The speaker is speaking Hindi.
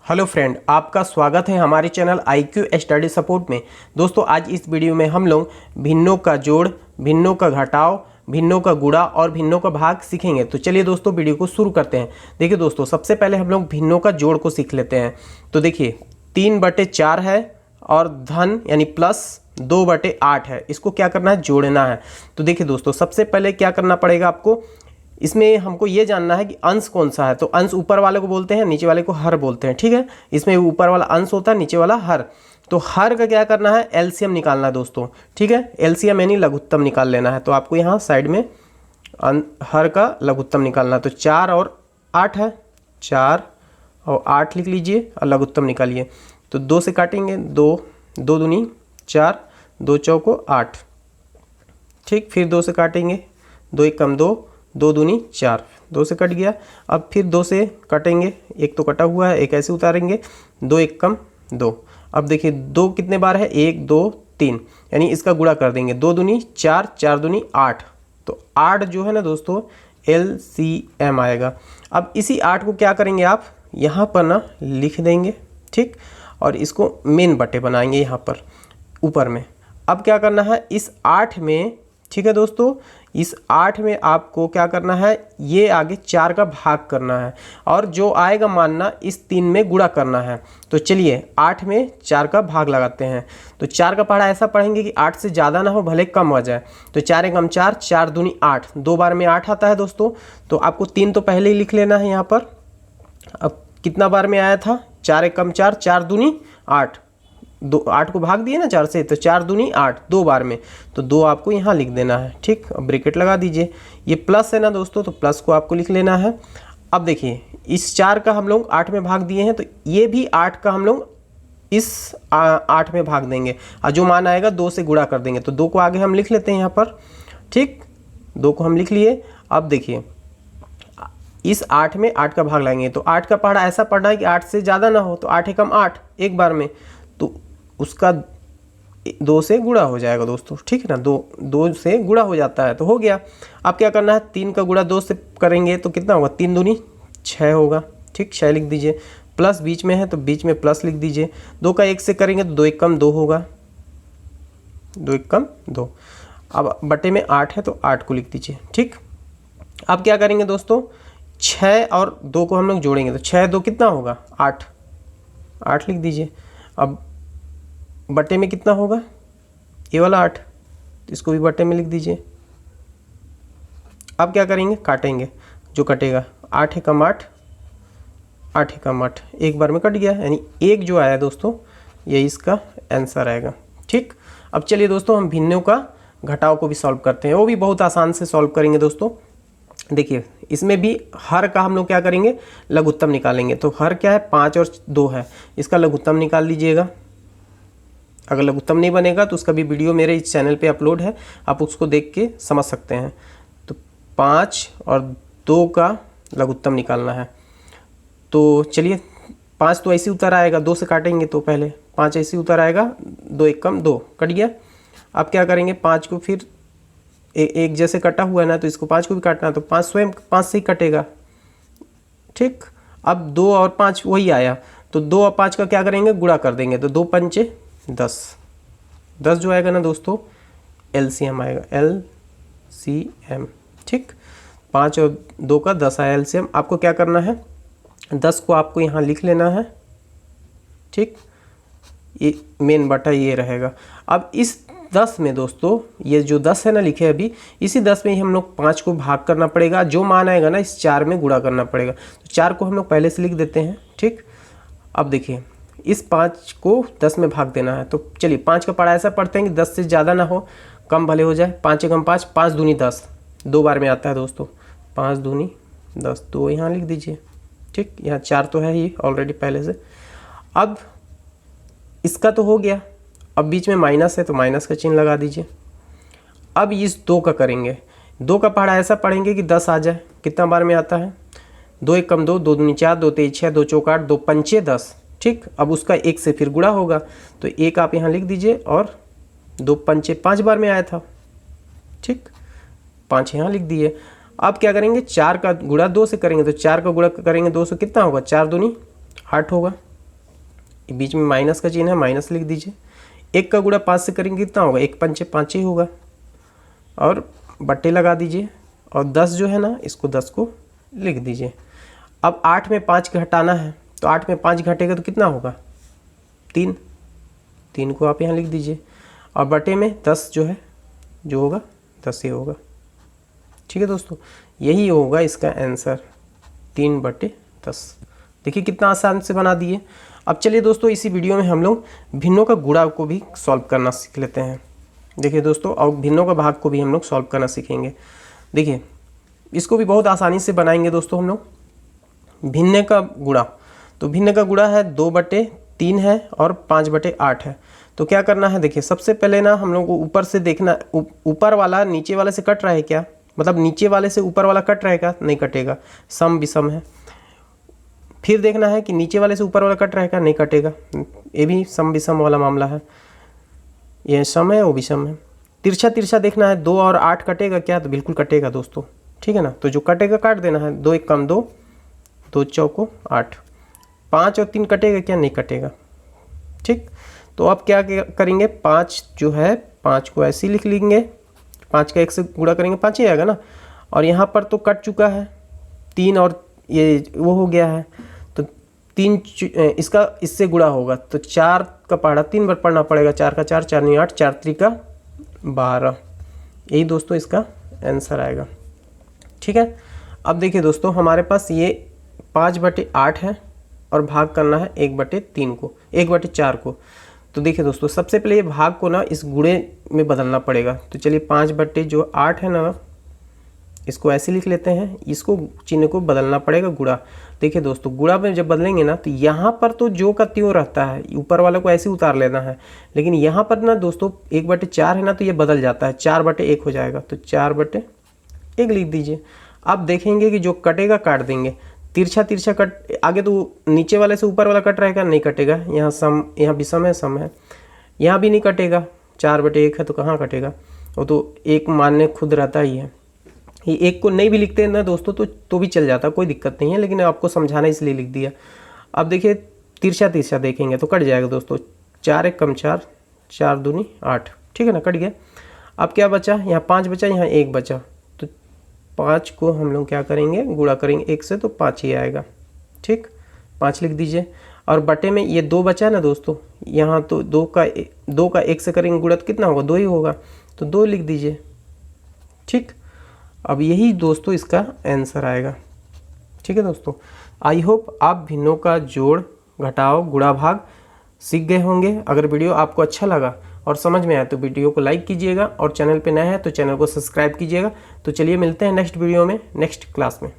हेलो फ्रेंड, आपका स्वागत है हमारे चैनल IQ स्टडी सपोर्ट में। दोस्तों, आज इस वीडियो में हम लोग भिन्नों का जोड़, भिन्नों का घटाव, भिन्नों का गुणा और भिन्नों का भाग सीखेंगे। तो चलिए दोस्तों, वीडियो को शुरू करते हैं। देखिए दोस्तों, सबसे पहले हम लोग भिन्नों का जोड़ को सीख लेते हैं। तो देखिए 3/4 है और धन यानी प्लस 2/8 है। इसको क्या करना है? जोड़ना है। तो देखिए दोस्तों, सबसे पहले क्या करना पड़ेगा आपको, इसमें हमको ये जानना है कि अंश कौन सा है। तो अंश ऊपर वाले को बोलते हैं, नीचे वाले को हर बोलते हैं। ठीक है, इसमें ऊपर वाला अंश होता है, नीचे वाला हर। तो हर का क्या करना है? एलसीएम निकालना है दोस्तों। ठीक है, एलसीएम यानी लघुत्तम निकाल लेना है। तो आपको यहाँ साइड में हर का लघुत्तम निकालना है। तो 4 और 8 है, 4 और 8 लिख लीजिए और लघुत्तम निकालिए। तो 2 से काटेंगे, 2 2 दूनी 4, 2 चौको 8। ठीक, फिर 2 से काटेंगे, 2 1 कम 2, 2 दूनी 4, 2 से कट गया। अब फिर 2 से कटेंगे, एक तो कटा हुआ है, एक ऐसे उतारेंगे, 2 1 कम 2। अब देखिए 2 कितने बार है? 1 2 3, यानी इसका गुणा कर देंगे। 2 दूनी 4, 4 दूनी 8। तो 8 जो है ना दोस्तों, LCM आएगा। अब इसी 8 को क्या करेंगे आप यहाँ पर ना लिख देंगे। ठीक, और इसको मेन बटे बनाएंगे यहाँ पर ऊपर में। अब क्या करना है इस 8 में, ठीक है दोस्तों, इस 8 में आपको क्या करना है, ये आगे 4 का भाग करना है और जो आएगा मानना इस 3 में गुणा करना है। तो चलिए 8 में 4 का भाग लगाते हैं। तो 4 का पढ़ा ऐसा पढ़ेंगे कि 8 से ज़्यादा ना हो, भले कम हो जाए। तो 4 1 4, 4 दूनी 8, 2 बार में 8 आता है दोस्तों। तो आपको 3 तो पहले ही लिख लेना है यहाँ पर। अब कितना बार में आया था? 4 1 4, 4 दूनी 8, 8 को भाग दिए ना 4 से, तो 4 दूनी 8, 2 बार में। तो 2 आपको यहाँ लिख देना है। ठीक, अब ब्रैकेट लगा दीजिए। ये प्लस है ना दोस्तों, तो प्लस को आपको लिख लेना है। अब देखिए इस 4 का हम लोग 8 में भाग दिए हैं, तो ये भी 8 का हम लोग इस 8 में भाग देंगे और जो मान आएगा 2 से गुणा कर देंगे। तो 2 को आगे हम लिख लेते हैं यहाँ पर। ठीक, 2 को हम लिख लिए। अब देखिए इस 8 में 8 का भाग लाएंगे। तो 8 का पढ़ा ऐसा पढ़ना है कि 8 से ज़्यादा ना हो। तो 8 1 8, एक बार में, तो उसका 2 से गुणा हो जाएगा दोस्तों। ठीक है ना, 2 से गुणा हो जाता है तो हो गया। अब क्या करना है, 3 का गुणा 2 से करेंगे तो कितना होगा? 3 दूनी 6 होगा। ठीक, 6 लिख दीजिए। प्लस बीच में है तो बीच में प्लस लिख दीजिए। 2 का 1 से करेंगे तो 2 1 कम 2 होगा, 2 1 कम 2। अब बटे में 8 है तो 8 को लिख दीजिए। ठीक, अब क्या करेंगे दोस्तों, 6 और 2 को हम लोग जोड़ेंगे। तो 6 2 कितना होगा? 8, 8 लिख दीजिए। अब बटे में कितना होगा? ये वाला 8, इसको भी बटे में लिख दीजिए। अब क्या करेंगे, काटेंगे। जो कटेगा 8 1 8, 8 1 8, एक बार में कट गया, यानी 1 जो आया दोस्तों, ये इसका आंसर आएगा। ठीक, अब चलिए दोस्तों हम भिन्नों का घटाव को भी सॉल्व करते हैं। वो भी बहुत आसान से सॉल्व करेंगे दोस्तों। देखिए इसमें भी हर का हम लोग क्या करेंगे, लघुत्तम निकालेंगे। तो हर क्या है? 5 और 2 है, इसका लघुत्तम निकाल लीजिएगा। अगर लघुत्तम नहीं बनेगा तो उसका भी वीडियो मेरे इस चैनल पे अपलोड है, आप उसको देख के समझ सकते हैं। तो 5 और 2 का लघुत्तम निकालना है। तो चलिए 5 तो ऐसे उतर आएगा, 2 से काटेंगे तो पहले 5 ऐसे उतर आएगा, 2 1 कम 2, कट गया। अब क्या करेंगे, 5 को फिर एक जैसे कटा हुआ है ना, तो इसको 5 को भी काटना है। तो 5 स्वयं 5 से ही कटेगा। ठीक, अब 2 और 5 वही आया, तो 2 और 5 का क्या करेंगे, गुणा कर देंगे। तो 2 पंचे 10, 10 जो आएगा ना दोस्तों, LCM आएगा, LCM। ठीक, 5 और 2 का 10 आया LCM। आपको क्या करना है, 10 को आपको यहाँ लिख लेना है। ठीक, ये मेन बटा ये रहेगा। अब इस 10 में दोस्तों, ये जो 10 है ना लिखे अभी, इसी 10 में ही हम लोग 5 को भाग करना पड़ेगा। जो मान आएगा ना इस 4 में गुणा करना पड़ेगा। तो 4 को हम लोग पहले से लिख देते हैं। ठीक, अब देखिए इस 5 को 10 में भाग देना है। तो चलिए 5 का पढ़ा ऐसा पढ़ते हैं कि 10 से ज़्यादा ना हो, कम भले हो जाए। 5 1 5, 5 दूनी 10, 2 बार में आता है दोस्तों। 5 दूनी 10, 2 यहाँ लिख दीजिए। ठीक, यहाँ 4 तो है ही ऑलरेडी पहले से। अब इसका तो हो गया, अब बीच में माइनस है तो माइनस का चिन्ह लगा दीजिए। अब इस 2 का करेंगे। 2 का पढ़ा ऐसा पढ़ेंगे कि 10 आ जाए। कितना बार में आता है? 2 1 कम 2, 2 दूनी 4, 2 3 6, 2 चौक 8, 2 पंचे 10। ठीक, अब उसका 1 से फिर गुणा होगा। तो 1 आप यहाँ लिख दीजिए और 2 पंचे 5 बार में आया था। ठीक, 5 यहाँ लिख दिए। अब क्या करेंगे, 4 का गुणा 2 से करेंगे। तो 4 का गुणा करेंगे 2 से, कितना होगा? 4 दूनी 8 होगा। बीच में माइनस का चिन्ह है, माइनस लिख दीजिए। 1 का गुणा 5 से करेंगे कितना होगा, 1 पंचे 5 ही होगा, और बट्टे लगा दीजिए, और 10 जो है ना इसको 10 को लिख दीजिए। अब 8 में 5 घटाना है, तो 8 में 5 घटेगा तो कितना होगा, 3 को आप यहाँ लिख दीजिए, और बटे में 10 जो है जो होगा 10 ही होगा। ठीक है दोस्तों, यही होगा इसका आंसर, 3/10। देखिए कितना आसान से बना दिए। अब चलिए दोस्तों इसी वीडियो में हम लोग भिन्नों का गुणा को भी सॉल्व करना सीख लेते हैं। देखिए दोस्तों, और भिन्नों का भाग को भी हम लोग सॉल्व करना सीखेंगे। देखिए इसको भी बहुत आसानी से बनाएंगे दोस्तों हम लोग। भिन्न का गुणा, तो भिन्न का गुणा है 2/3 है और 5/8 है। तो क्या करना है, देखिए सबसे पहले ना हम लोग को ऊपर से देखना, ऊपर वाला नीचे वाले से कट रहा है क्या, मतलब नीचे वाले से ऊपर वाला कट रहेगा, नहीं कटेगा, सम विषम है। फिर देखना है कि नीचे वाले से ऊपर वाला कट रहेगा, नहीं कटेगा, ये भी सम विषम वाला मामला है, ये सम है वो विषम है। तिरछा तिरछा देखना है, 2 और 8 कटेगा क्या, तो बिल्कुल कटेगा दोस्तों, ठीक है ना। तो जो कटेगा काट देना है, 2 1 कम 2, 2 चौको 8, 5 और 3 कटेगा क्या, नहीं कटेगा, ठीक। तो अब क्या करेंगे, 5 जो है 5 को ऐसे ही लिख लेंगे, 5 का 1 से गुणा करेंगे 5 ही आएगा ना, और यहाँ पर तो कट चुका है 3 और ये वो हो गया है, तो 3 इसका इससे गुणा होगा, तो 4 का पहाड़ा 3 बार पढ़ना पड़ेगा, 4 का 4, 4 नहीं 8, 4 3 का 12, यही दोस्तों इसका आंसर आएगा। ठीक है, अब देखिए दोस्तों हमारे पास ये 5/8 है और भाग करना है 1/3 को, 1/4 को। तो देखिए दोस्तों सबसे पहले ये भाग को ना इस गुणे में बदलना पड़ेगा। तो चलिए 5/8 है ना, इसको ऐसे लिख लेते हैं, इसको चिन्ह को बदलना पड़ेगा गुणा। देखिए दोस्तों गुणा में जब बदलेंगे ना, तो यहाँ पर तो जो का त्यों रहता है, ऊपर वाला को ऐसे उतार लेना है, लेकिन यहाँ पर ना दोस्तों 1/4 है ना, तो ये बदल जाता है, 4/1 हो जाएगा, तो 4/1 लिख दीजिए। अब देखेंगे कि जो कटेगा काट देंगे, तिरछा तिरछा कट, आगे तो नीचे वाले से ऊपर वाला कट रहेगा, नहीं कटेगा, यहाँ सम, यहाँ विषम है, सम है, यहाँ भी नहीं कटेगा, 4/1 है तो कहाँ कटेगा, वो तो एक मान्य खुद रहता ही है। ये 1 को नहीं भी लिखते हैं ना दोस्तों तो भी चल जाता, कोई दिक्कत नहीं है, लेकिन आपको समझाना इसलिए लिख दिया। अब देखिए तिरछा तिरछा देखेंगे तो कट जाएगा दोस्तों, 4 1 कम 4, 4 दूनी 8, ठीक है ना, कट गया। अब क्या बचा, यहाँ 5 बचा, यहाँ 1 बचा, तो 5 को हम लोग क्या करेंगे, गुणा करेंगे 1 से, तो 5 ही आएगा, ठीक, 5 लिख दीजिए। और बटे में ये 2 बचा ना दोस्तों, यहाँ तो 2 का 1 से करेंगे गुणा तो कितना होगा, 2 ही होगा, तो 2 लिख दीजिए, ठीक। अब यही दोस्तों इसका आंसर आएगा। ठीक है दोस्तों, आई होप आप भिन्नों का जोड़ घटाव गुणा भाग सीख गए होंगे। अगर वीडियो आपको अच्छा लगा और समझ में आया तो वीडियो को लाइक कीजिएगा, और चैनल पे नए हैं तो चैनल को सब्सक्राइब कीजिएगा। तो चलिए मिलते हैं नेक्स्ट वीडियो में, नेक्स्ट क्लास में।